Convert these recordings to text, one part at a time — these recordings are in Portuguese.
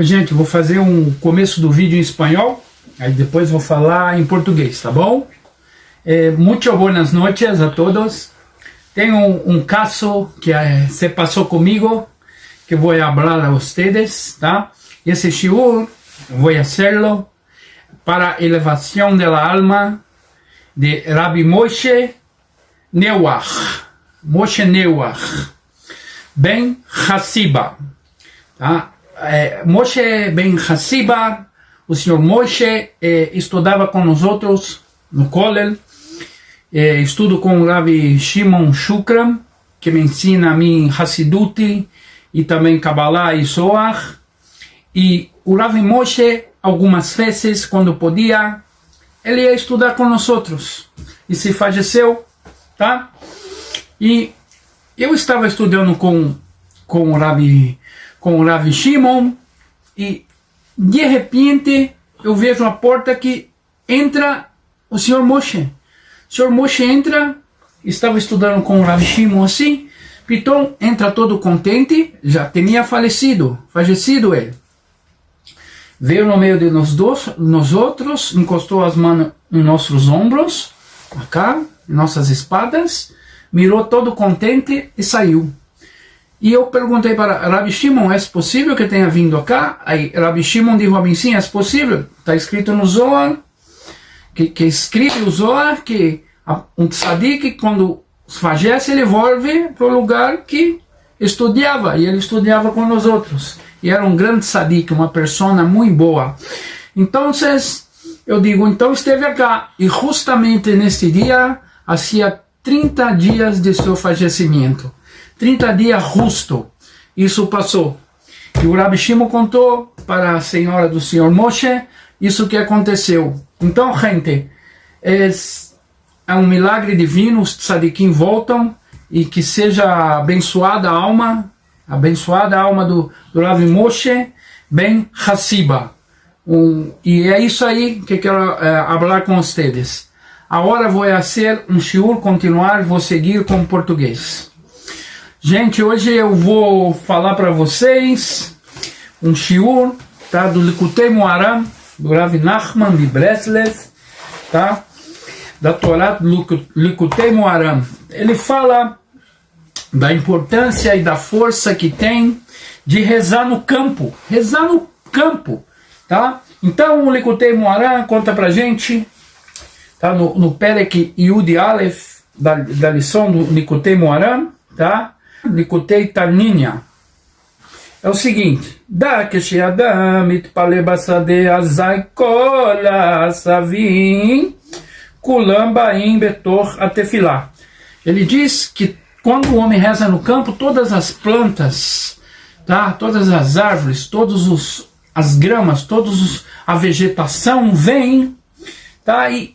Gente, vou fazer um começo do vídeo em espanhol, aí depois vou falar em português, tá bom? Muito buenas noches a todos. Tenho um caso que se passou comigo, que vou falar a vocês, tá? Esse shiur, vou hacerlo para elevação da alma de Rabbi Moshe Neuach. Moshe Neuach Ben Hassiba, tá? Moshe Ben Hassiba, o senhor Moshe estudava com nós outros no Kollel. Estudo com o Rabbi Shimon Shukram, que me ensina a mim Hassidut e também Kabbalah e Zohar. E o Rabbi Moshe, algumas vezes, quando podia, ele ia estudar com nós outros. E se faleceu, tá? E eu estava estudando com o Rabbi Shimon, e de repente eu vejo a porta que entra o senhor Moshe. O senhor Moshe entra, estava estudando com o Rabbi Shimon assim, então entra todo contente, já tinha falecido ele. Veio no meio de nós outros, encostou as mãos em nossos ombros, acá, em nossas espadas, mirou todo contente e saiu. E eu perguntei para Rabbi Shimon, é possível que tenha vindo acá? Aí Rabbi Shimon disse a mim, sim, é possível. Está escrito no Zohar, que escreve o Zohar, que um tzadik, quando falece, ele volve para o lugar que estudava, e ele estudava com nós outros. E era um grande tzadik, uma pessoa muito boa. Então, eu digo, então esteve acá, e justamente neste dia, havia 30 dias de seu falecimento. 30 dias justo, isso passou. E o Rabbi Shimon contou para a senhora do senhor Moshe isso que aconteceu. Então, gente, é um milagre divino, os tzadikim voltam, e que seja abençoada a alma do Rabbi Moshe Ben Hassiba. E é isso aí que quero falar com vocês. Agora vou fazer um shiur, continuar, vou seguir com português. Gente, hoje eu vou falar para vocês um shiur, tá, do Likutei Moharan, do Rav Nachman de Breslev, tá, da Torá do Likutei Moharan. Ele fala da importância e da força que tem de rezar no campo, tá? Então o Likutei Moharan conta pra gente, tá, no Perek Yud Aleph da lição do Likutei Moharan, tá? Likutei Tarninya. É o seguinte: Da Keshiadam Mitpale Basade Azai Kola Savim Kulam Baim Betor Atefilá. Ele diz que quando o homem reza no campo, todas as plantas, tá? Todas as árvores, as gramas, a vegetação vem, tá? E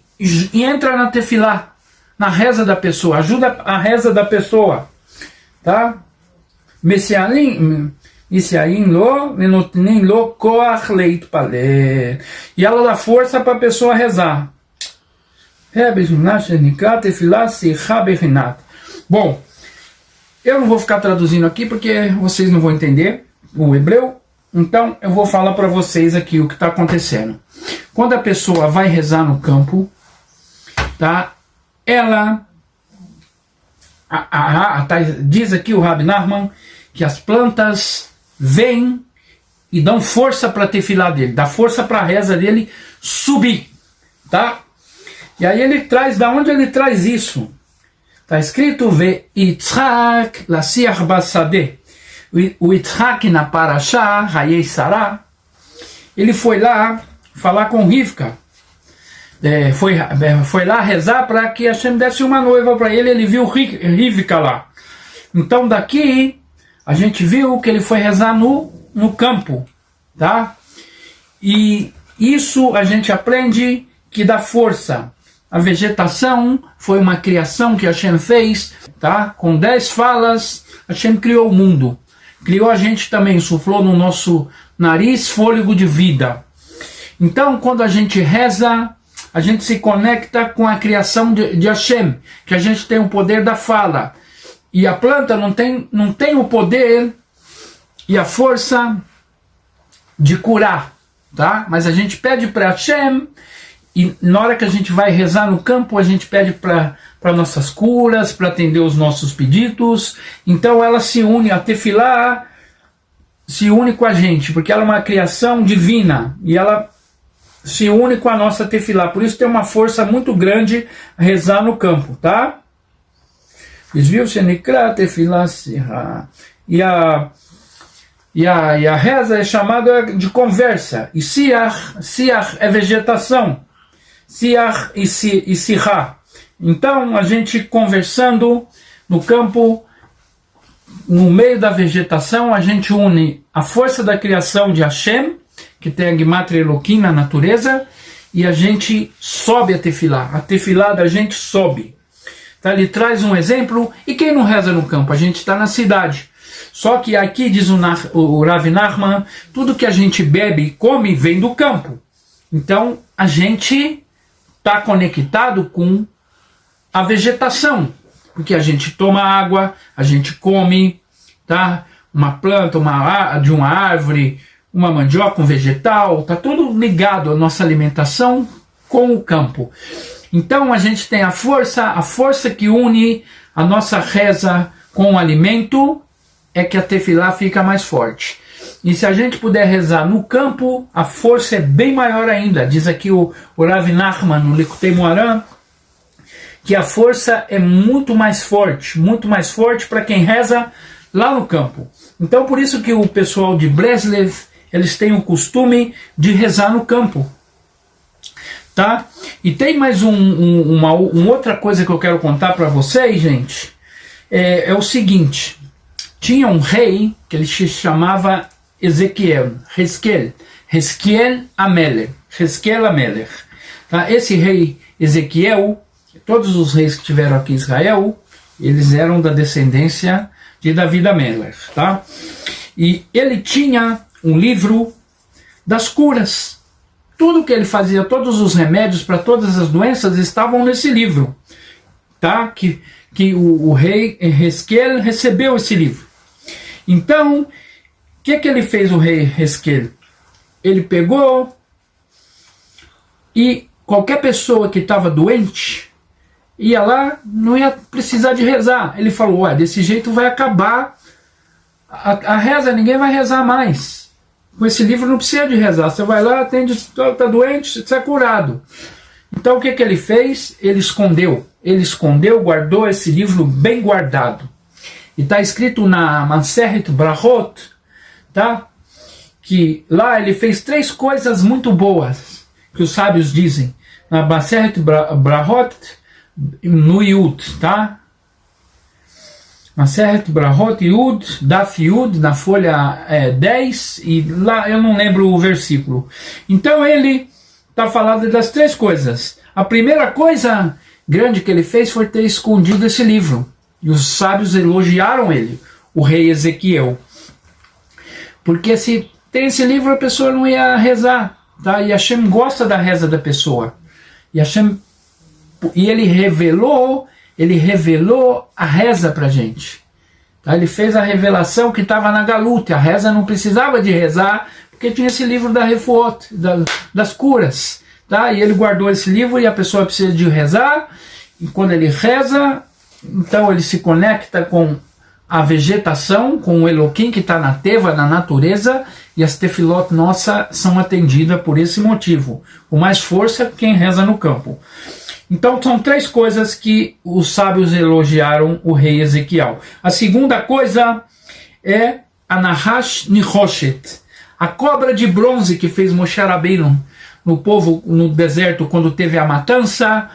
entra na tefilá, na reza da pessoa, ajuda a reza da pessoa, tá? E ela dá força para a pessoa rezar. Bom, eu não vou ficar traduzindo aqui porque vocês não vão entender o hebreu, então eu vou falar para vocês aqui o que está acontecendo. Quando a pessoa vai rezar no campo, tá? Ela diz aqui o Rabbi Nachman que as plantas vêm e dão força para a tefilá dele, dá força para a reza dele subir, tá? E aí ele traz, da onde ele traz isso? Está escrito Yitzhak lasiach basadeh. O Yitzhak na Parashá, Hayei Sará, ele foi lá falar com Rivka. Foi lá rezar para que Hashem desse uma noiva para ele. Ele viu Rivka lá. Então daqui a gente viu que ele foi rezar no campo, tá? E isso a gente aprende que dá força. A vegetação foi uma criação que Hashem fez, tá? Com 10 falas, Hashem criou o mundo. Criou a gente também, suflou no nosso nariz fôlego de vida. Então, quando a gente reza, a gente se conecta com a criação de Hashem, que a gente tem o poder da fala. E a planta não tem o poder e a força de curar, tá? Mas a gente pede para Hashem, e na hora que a gente vai rezar no campo, a gente pede para nossas curas, para atender os nossos pedidos. Então ela se une, a Tefilá se une com a gente, porque ela é uma criação divina, e ela se une com a nossa Tefilá. Por isso tem uma força muito grande rezar no campo, tá? Desvio Shenikra Tefilá Sirra. E a reza é chamada de conversa. E siach é vegetação. Siach e sirra. Então, a gente conversando no campo, no meio da vegetação, a gente une a força da criação de Hashem, que tem a Gematria Elohim na natureza, e a gente sobe a Tefilá. A Tefilá da gente sobe. Então, ele traz um exemplo. E quem não reza no campo? A gente está na cidade. Só que aqui, diz o Rav Nachman, tudo que a gente bebe e come vem do campo. Então, a gente está conectado com a vegetação. Porque a gente toma água, a gente come, tá? Uma planta, de uma árvore, uma mandioca, um vegetal, está tudo ligado à nossa alimentação com o campo. Então, a gente tem a força que une a nossa reza com o alimento, é que a Tefilá fica mais forte. E se a gente puder rezar no campo, a força é bem maior ainda. Diz aqui o Rav Nachman, no Likutei Moharan, que a força é muito mais forte para quem reza lá no campo. Então por isso que o pessoal de Breslev, eles têm o costume de rezar no campo. Tá? E tem mais uma outra coisa que eu quero contar para vocês, gente. É o seguinte. Tinha um rei que ele se chamava Ezequiel Amelech. Tá? Esse rei Ezequiel, todos os reis que tiveram aqui em Israel, eles eram da descendência de David Amelech. Tá? E ele tinha um livro das curas. Tudo que ele fazia, todos os remédios para todas as doenças estavam nesse livro. Tá? Que o rei Ezequiel recebeu esse livro. Então, o que ele fez, o rei Ezequiel? Ele pegou e qualquer pessoa que estava doente ia lá, não ia precisar de rezar. Ele falou, desse jeito vai acabar a reza, ninguém vai rezar mais. Com esse livro não precisa de rezar, você vai lá, atende, está doente, você é curado. Então o que ele fez? Ele escondeu, guardou esse livro bem guardado. E está escrito na Maseret Brachot, tá? Que lá ele fez 3 coisas muito boas, que os sábios dizem. Na Maseret Brachot, no Yud, tá? Maseret Brachot Yud, Daf Yud, na folha 10, e lá eu não lembro o versículo. Então ele está falando das 3 coisas. A primeira coisa grande que ele fez foi ter escondido esse livro. E os sábios elogiaram ele, o rei Ezequiel. Porque se tem esse livro, a pessoa não ia rezar. Tá? E Hashem gosta da reza da pessoa. E ele revelou a reza para a gente. Tá? Ele fez a revelação que estava na Galuta. A reza não precisava de rezar, porque tinha esse livro da Refuot, das curas. Tá? E ele guardou esse livro e a pessoa precisa de rezar. E quando ele reza, então ele se conecta com a vegetação, com o Elohim que está na teva, na natureza, e as tefilot nossas são atendidas por esse motivo. Com mais força, quem reza no campo. Então são 3 coisas que os sábios elogiaram o rei Ezequiel. A segunda coisa é a Nahash Nihoshet, a cobra de bronze que fez Moshe Rabbeinu no povo no deserto quando teve a matança.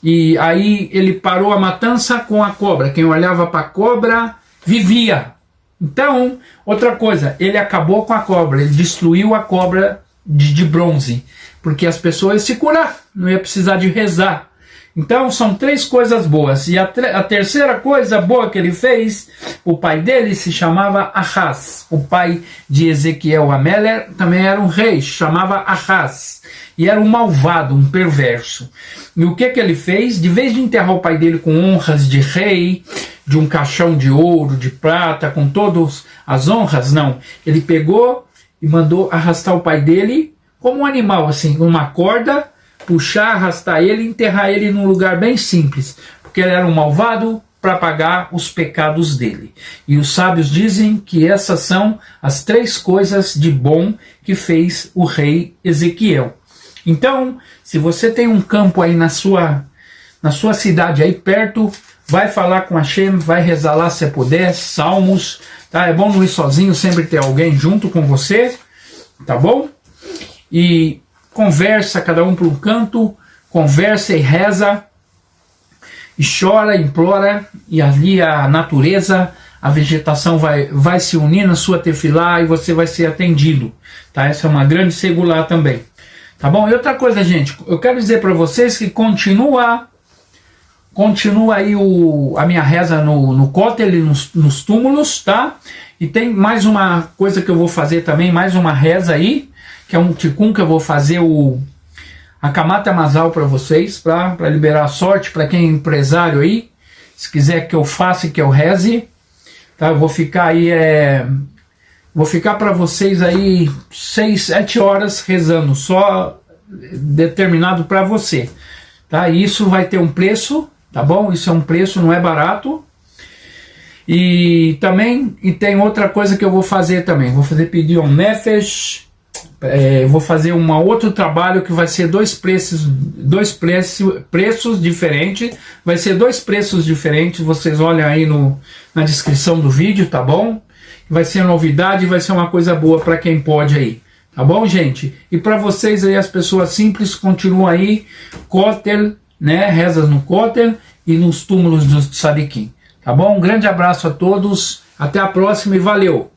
E aí ele parou a matança com a cobra. Quem olhava para a cobra vivia. Então, outra coisa, ele acabou com a cobra, ele destruiu a cobra de bronze, porque as pessoas iam se curar, não ia precisar de rezar. Então são 3 coisas boas. E a terceira coisa boa que ele fez, o pai dele se chamava Ahaz. O pai de Ezequiel Amelech também era um rei, chamava Ahaz. E era um malvado, um perverso. E o que ele fez? De vez de enterrar o pai dele com honras de rei, de um caixão de ouro, de prata, com todas as honras, não. Ele pegou e mandou arrastar o pai dele como um animal, assim, uma corda, puxar, arrastar ele e enterrar ele num lugar bem simples, porque ele era um malvado para pagar os pecados dele. E os sábios dizem que essas são as 3 coisas de bom que fez o rei Ezequiel. Então, se você tem um campo aí na sua cidade aí perto, vai falar com Hashem, vai rezar lá se puder, salmos, tá? É bom não ir sozinho, sempre ter alguém junto com você, tá bom? E conversa, cada um para um canto, conversa e reza, e chora, implora, e ali a natureza, a vegetação vai se unir na sua tefilá e você vai ser atendido, tá? Essa é uma grande segulá também, tá bom? E outra coisa, gente, eu quero dizer para vocês que continua aí a minha reza no Kotel e nos túmulos, tá? E tem mais uma coisa que eu vou fazer também, mais uma reza aí, que é um tikkun que eu vou fazer a Kamata Mazal para vocês, para liberar a sorte, para quem é empresário aí, se quiser que eu faça e que eu reze, tá? Eu vou ficar aí, vou ficar para vocês aí 6, 7 horas rezando, só determinado para você, tá? E isso vai ter um preço, tá bom? Isso é um preço, não é barato. E tem outra coisa que eu vou fazer também, vou fazer pedir um nefesh, vou fazer um outro trabalho que vai ser dois preços diferentes, vai ser 2 preços diferentes, vocês olham aí na descrição do vídeo, tá bom? Vai ser novidade, vai ser uma coisa boa para quem pode aí, tá bom, gente? E para vocês aí, as pessoas simples, continuam aí, Kotel, né, rezas no Kotel e nos túmulos dos Tzadikim, tá bom? Um grande abraço a todos, até a próxima e valeu!